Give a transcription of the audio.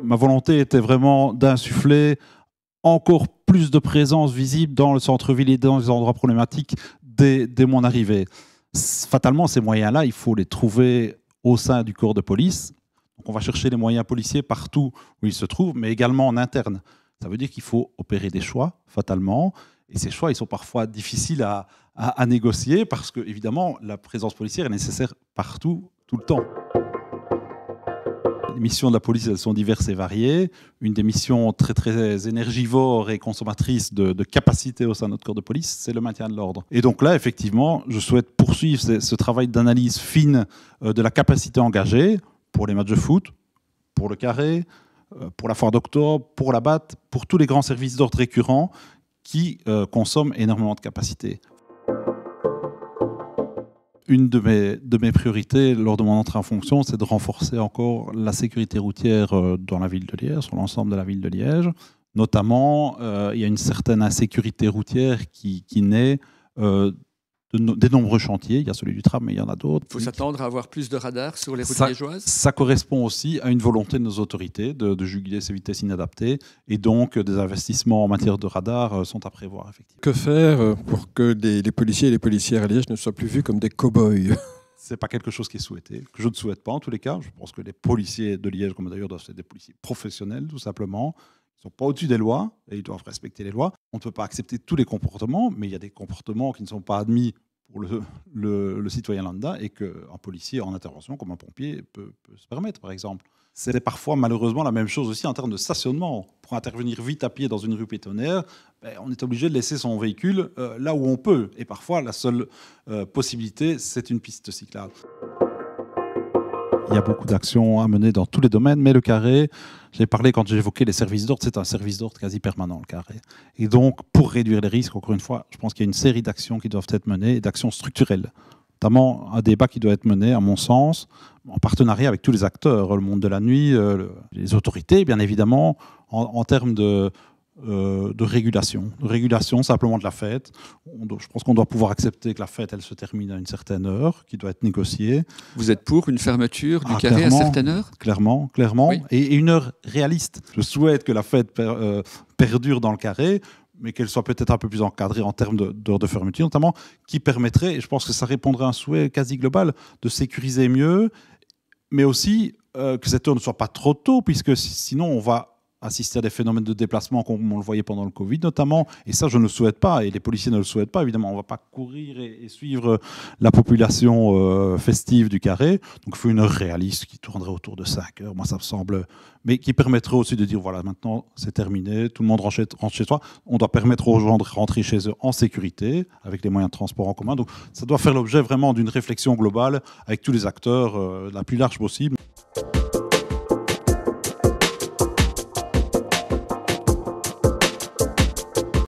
Ma volonté était vraiment d'insuffler encore plus de présence visible dans le centre-ville et dans les endroits problématiques dès mon arrivée. Fatalement, ces moyens-là, il faut les trouver au sein du corps de police. Donc, on va chercher les moyens policiers partout où ils se trouvent, mais également en interne. Ça veut dire qu'il faut opérer des choix, fatalement. Et ces choix, ils sont parfois difficiles à négocier parce que, évidemment, la présence policière est nécessaire partout, tout le temps. Les missions de la police, elles sont diverses et variées. Une des missions très, très énergivores et consommatrices de capacité au sein de notre corps de police, c'est le maintien de l'ordre. Et donc là, effectivement, je souhaite poursuivre ce travail d'analyse fine de la capacité engagée pour les matchs de foot, pour le carré, pour la foire d'octobre, pour la batte, pour tous les grands services d'ordre récurrents qui consomment énormément de capacité. Une de mes priorités lors de mon entrée en fonction, c'est de renforcer encore la sécurité routière dans la ville de Liège, sur l'ensemble de la ville de Liège. Notamment, il y a une certaine insécurité routière qui naît des nombreux chantiers. Il y a celui du tram, mais il y en a d'autres. Il faut s'attendre à avoir plus de radars sur les routes liégeoises. Ça correspond aussi à une volonté de nos autorités de juguler ces vitesses inadaptées. Et donc, des investissements en matière de radars sont à prévoir, effectivement. Que faire pour que les policiers et les policières à Liège ne soient plus vus comme des cow-boys ? Ce n'est pas quelque chose qui est souhaité, que je ne souhaite pas en tous les cas. Je pense que les policiers de Liège, comme d'ailleurs, doivent être des policiers professionnels, tout simplement. Ils ne sont pas au-dessus des lois et ils doivent respecter les lois. On ne peut pas accepter tous les comportements, mais il y a des comportements qui ne sont pas admis pour le citoyen lambda et qu'un policier en intervention, comme un pompier, peut se permettre, par exemple. C'est parfois, malheureusement, la même chose aussi en termes de stationnement. Pour intervenir vite à pied dans une rue pétonnière, on est obligé de laisser son véhicule là où on peut. Et parfois, la seule possibilité, c'est une piste cyclable. Il y a beaucoup d'actions à mener dans tous les domaines, mais le carré, j'ai parlé quand j'ai évoqué les services d'ordre, c'est un service d'ordre quasi permanent, le carré. Et donc, pour réduire les risques, encore une fois, je pense qu'il y a une série d'actions qui doivent être menées, d'actions structurelles. Notamment un débat qui doit être mené, à mon sens, en partenariat avec tous les acteurs, le monde de la nuit, les autorités, bien évidemment, en termes de régulation simplement de la fête. Je pense qu'on doit pouvoir accepter que la fête, elle se termine à une certaine heure, qui doit être négociée. Vous êtes pour une fermeture du carré à certaine heure ? Clairement. Oui. Et une heure réaliste. Je souhaite que la fête perdure dans le carré, mais qu'elle soit peut-être un peu plus encadrée en termes d'heures de fermeture, notamment, qui permettrait, et je pense que ça répondrait à un souhait quasi global, de sécuriser mieux, mais aussi que cette heure ne soit pas trop tôt, puisque sinon on va assister à des phénomènes de déplacement comme on le voyait pendant le Covid notamment, et ça je ne le souhaite pas, et les policiers ne le souhaitent pas, évidemment, on ne va pas courir et suivre la population festive du carré, donc il faut une heure réaliste qui tournerait autour de 5 heures, moi ça me semble, mais qui permettrait aussi de dire voilà, maintenant c'est terminé, tout le monde rentre chez soi, on doit permettre aux gens de rentrer chez eux en sécurité, avec les moyens de transport en commun, donc ça doit faire l'objet vraiment d'une réflexion globale avec tous les acteurs la plus large possible.